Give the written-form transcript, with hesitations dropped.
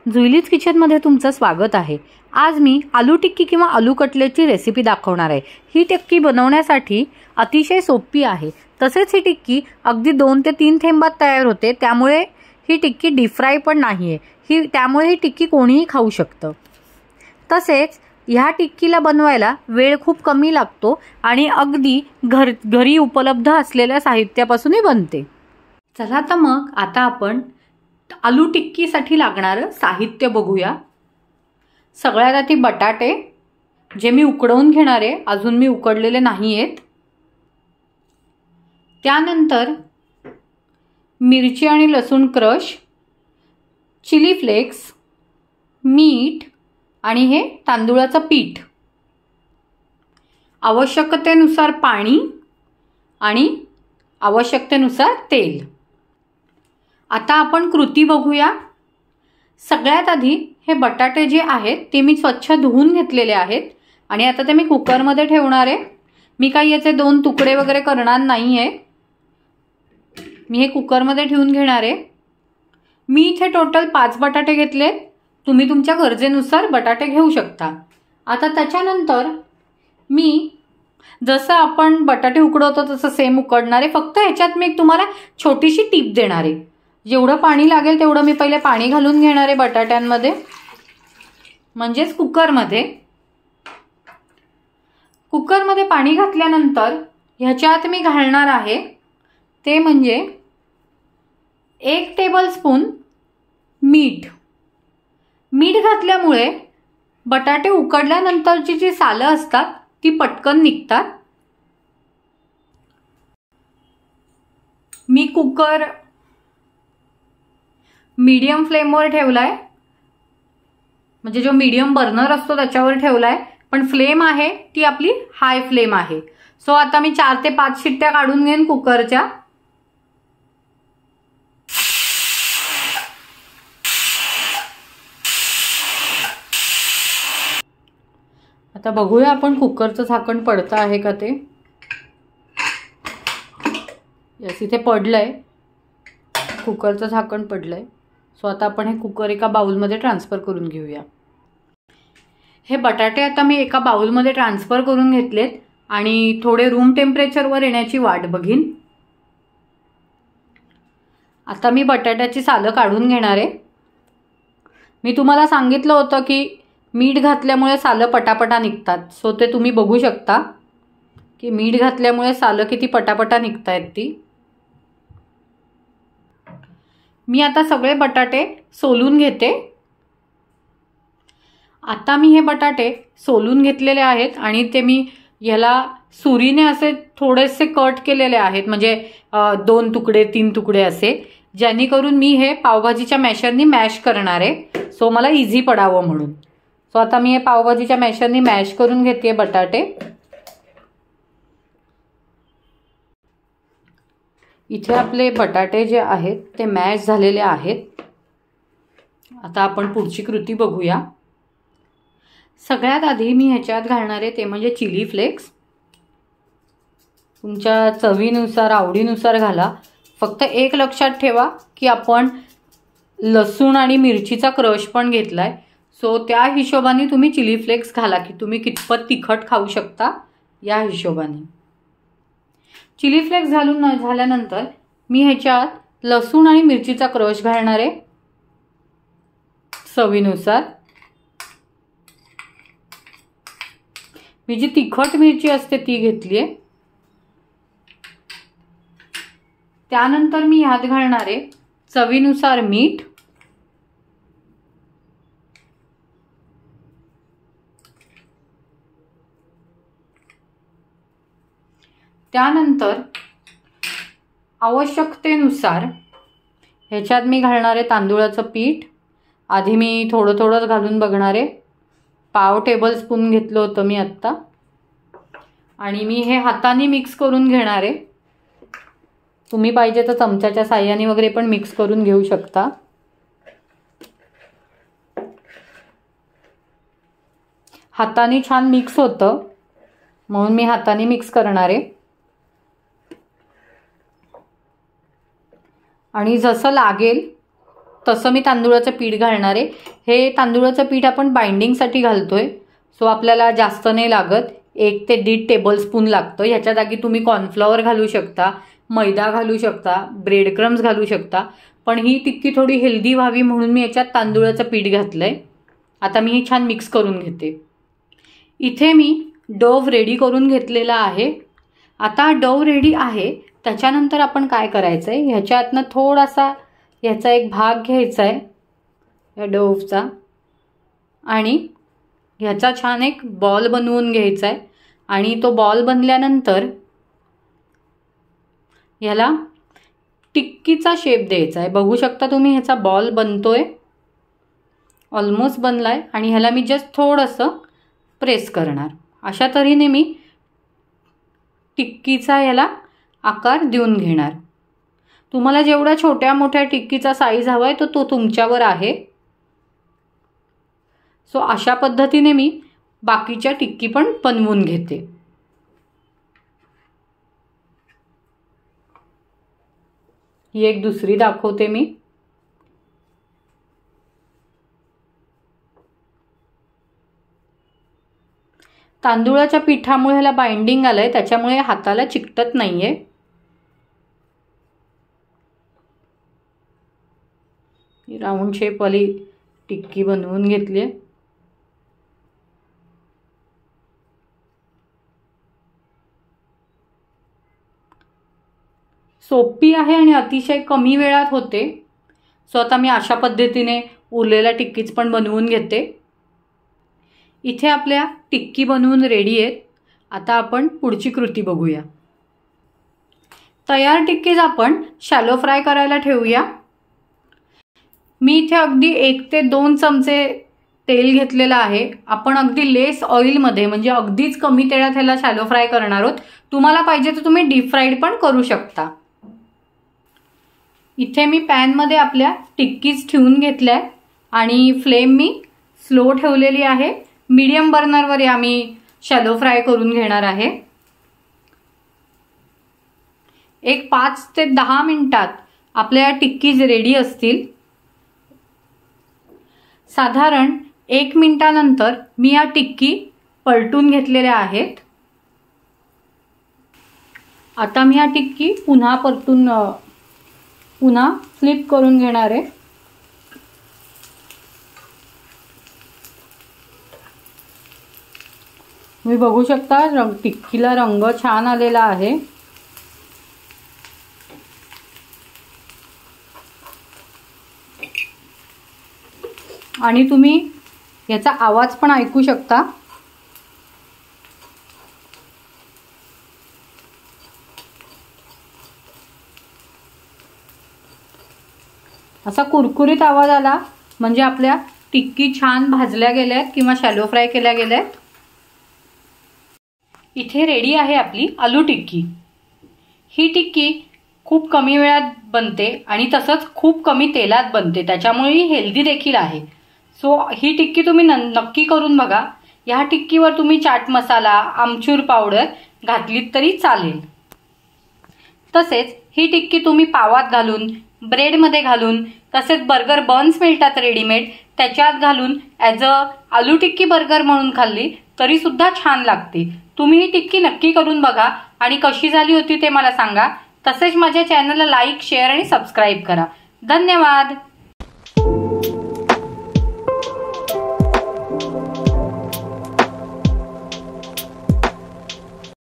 जुईलीज किचनमध्ये तुमचं स्वागत आहे। आज मी आलू टिक्की किंवा आलू कटलेटची रेसिपी दाखवणार आहे। ही टिक्की बनवण्यासाठी अतिशय सोपी आहे। तसेच ही टिक्की अगदी 2 ते 3 थेंबात तयार होते, त्यामुळे ही टिक्की डीप फ्राय पण नाहीये। त्यामुळे ही टिक्की कोणीही खाऊ शकतं। तसेच ह्या टिक्कीला बनवायला वेळ खूप कमी लागतो आणि अगदी घरी उपलब्ध असलेल्या साहित्यापासूनही बनते। चला तर मग आता आपण आलू टिक्कीसाठी लागणारं साहित्य बघूया। सगळ्यात आधी बटाटे, जे मी उकडवून घेणार आहे, अजून मी उकडलेले नाहीयेत। त्यानंतर मिरची आणि लसूण क्रश, चिली फ्लेक्स, मीठ आणि हे तांदूळाचं पीठ, आवश्यकतेनुसार पाणी आणि आवश्यकतेनुसार तेल। आता आपण कृती बघूया। सगळ्यात आधी हे बटाटे जे आहेत ते मी स्वच्छ धुवून घेतलेले आहेत आणि आता ते मी कुकरमध्ये ठेवणार आहे। मी काही याचे 2 तुकडे वगैरे करणार नाहीये। मी हे कुकरमध्ये ठेवून घेणार आहे। मी इथे टोटल 5 बटाटे घेतले। तुम्ही तुमच्या गरजेनुसार बटाटे घेऊ शकता। आता त्याच्यानंतर मी जसं आपण बटाटे उकडवतो तसं सेम उकडणार आहे। फक्त ह्याच्यात मी तुम्हाला छोटीशी टिप देणार आहे। जेवढं पाणी लागेल तेवढं मी पहिले पाणी घालून घेणार आहे बटाट्यांमध्ये, म्हणजेच कुकरमध्ये। कुकरमध्ये पाणी घातल्यानंतर ह्याच्यात मी घालणार आहे ते म्हणजे 1 टेबलस्पून मीठ। मीठ घातल्यामुळे बटाटे उकडल्यानंतरची जी सालं असतात ती पटकन निघतात। मी कुकर मीडियम फ्लेमवर ठेवलाय, म्हणजे जो मीडियम बर्नर असतो त्याच्यावर ठेवलाय, पण फ्लेम आहे ती आपली हाय फ्लेम आहे। सो आता मी 4 ते 5 शिट्ट्या काढून घेईन कुकरच्या। आता बघूया आपण कुकरचं झाकण पडतं आहे का ते। यस, इथे पडलंय, कुकरचं झाकण पडलंय। सो आता आपण हे कुकर एका बाउलमध्ये ट्रान्सफर करून घेऊया। हे बटाटे आता मी एका बाउलमध्ये ट्रान्सफर करून घेतलेत आणि थोडे रूम टेम्परेचरवर येण्याची वाट बघीन। आता मी बटाट्याची सालं काढून घेणार आहे। मी तुम्हाला सांगितलं होतं की मीठ घातल्यामुळे सालं पटापटा निघतात। सो ते तुम्ही बघू शकता की मीठ घातल्यामुळे सालं किती पटापटा निघतायत ती। मी आता सगळे बटाटे सोलून घेते। आता मी हे बटाटे सोलून घेतलेले आहेत आणि ते मी ह्याला सुरीने असे थोडेसे कट केलेले आहेत, म्हणजे 2 तुकडे 3 तुकडे असे, जेणेकरून मी हे पावभाजीच्या मॅशरनी मॅश करणार आहे। सो मला इझी पडावं म्हणून। सो आता मी हे पावभाजीच्या मॅशरनी मॅश करून घेते बटाटे। इथे आपले बटाटे जे आहेत ते मॅश झालेले आहेत। आता आपण पुढची कृती बघूया। सगळ्यात आधी मी ह्याच्यात घालणार आहे ते म्हणजे चिली फ्लेक्स। तुमच्या चवीनुसार आवडीनुसार घाला। फक्त एक लक्षात ठेवा की आपण लसूण आणि मिरचीचा क्रश पण घेतलाय, सो त्या हिशोबाने तुम्ही चिली फ्लेक्स घाला की तुम्ही कितपत तिखट खाऊ शकता या हिशोबाने। चिली फ्लेक्स झाल्यानंतर मी ह्याच्यात लसूण आणि मिरचीचा क्रश घालणार आहे चवीनुसार। मी जी तिखट मिरची असते ती घेतली आहे। त्यानंतर मी ह्यात घालणार आहे चवीनुसार मीठ, त्यानंतर आवश्यकतेनुसार ह्याच्यात मी घालणार आहे तांदूळाचं पीठ। आधी मी थोडं थोडंच घालून बघणार आहे। 1/2 टेबलस्पून घेतलं होतं मी आत्ता, आणि मी हे हाताने मिक्स करून घेणार आहे। तुम्ही पाहिजे तर चमच्याच्या साह्याने वगैरे पण मिक्स करून घेऊ शकता। हाताने छान मिक्स होतं म्हणून मी हाताने मिक्स करणार आहे। आणि जसं लागेल तसं मी तांदूळाचं पीठ घालणार आहे. हे तांदूळाचं पीठ आपण बाइंडिंगसाठी घालतोय, सो आपल्याला जास्त नाही लागत. 1 ते 1.5 टेबलस्पून लागतं. ह्याच्या जागी तुम्ही कॉर्नफ्लॉवर घालू शकता, मैदा घालू शकता, ब्रेड क्रम्स घालू शकता. पण ही टिक्की थोडी हेल्दी व्हावी म्हणून मी याच्यात तांदूळाचं पीठ घातलंय. आता मी ही छान मिक्स करून घेते. इथे मी डव रेडी करून घेतलेला आहे. आता डव रेडी आहे, त्याच्यानंतर आपण काय करायचं आहे, ह्याच्यातनं थोडासा ह्याचा एक भाग घ्यायचा आहे या डवचा आणि ह्याचा छान एक बॉल बनवून घ्यायचा आहे. आणि तो बॉल बनल्यानंतर ह्याला टिक्कीचा शेप द्यायचा आहे. बघू शकता तुम्ही ह्याचा बॉल बनतोय, ऑलमोस्ट बनलाय. आणि ह्याला मी जस्ट थोडंसं प्रेस करणार. अशा तऱ्हेने मी टिक्कीचा ह्याला आकार देऊन घेणार. तुम्हाला जेवढा छोट्या मोठ्या टिक्कीचा साईज हवा आहे तो तुमच्यावर आहे. सो अशा पद्धतीने मी बाकीच्या टिक्की पण बनवून घेते. ही एक दुसरी दाखवते मी. तांदूळाच्या पिठामुळे ह्याला बाइंडिंग आलंय, त्याच्यामुळे हाताला चिकटत नाहीये. राऊंड शेपवाली टिक्की बनवून घेतली आहे. सोपी आहे आणि अतिशय कमी वेळात होते. सो आता मी अशा पद्धतीने उरलेल्या टिक्कीज पण बनवून घेते. इथे आपल्या टिक्की बनवून रेडी आहेत. आता आपण पुढची कृती बघूया. तयार टिक्कीज आपण शॅलो फ्राय करायला ठेवूया. मी इथे अगदी 1 ते 2 चमचे तेल घेतलेलं आहे. आपण अगदी लेस ऑइलमध्ये म्हणजे अगदीच कमी तेलात ह्याला शॅलो फ्राय करणार आहोत. तुम्हाला पाहिजे तर तुम्ही डीप फ्राईड पण करू शकता. इथे मी पॅनमध्ये आपल्या टिक्कीज ठेवून घेतल्या आणि फ्लेम मी स्लो ठेवलेली आहे. मीडियम बर्नरवर आम्ही शॅलो फ्राय करून घेणार आहे. एक 5 ते 10 मिनिटात आपल्या टिक्कीज रेडी असतील. साधारण 1 मिनिटानंतर मी या टिक्की पलटून घेतलेल्या आहेत. आता मी या टिक्की पुन्हा फ्लिप करून घेणार आहे. तुम्ही बघू शकता टिक्कीला रंग छान आलेला आहे. आणि तुम्ही याचा आवाज पण ऐकू शकता. असा कुरकुरीत आवाज आला म्हणजे आपल्या टिक्की छान भाजल्या गेल्या आहेत किंवा शॅलो फ्राय केल्या गेल्या आहेत. इथे रेडी आहे आपली आलू टिक्की. ही टिक्की खूप कमी वेळात बनते आणि तसंच खूप कमी तेलात बनते, त्याच्यामुळे ही हेल्दी देखील आहे. सो ही टिक्की तुम्ही नक्की करून बघा. ह्या टिक्कीवर तुम्ही चाट मसाला, आमचूर पावडर घातलीत तरी चालेल. तसेच ही टिक्की तुम्ही पावात घालून, ब्रेडमध्ये घालून, तसेच बर्गर बन्स मिळतात रेडीमेड, त्याच्यात घालून as a aloo tikki burger म्हणून खाल्ली तरी सुद्धा छान लागते. तुम्ही ही टिक्की नक्की करून बघा आणि कशी झाली होती ते मला सांगा. तसेच माझ्या चॅनलला लाईक, शेअर आणि सबस्क्राईब करा. धन्यवाद.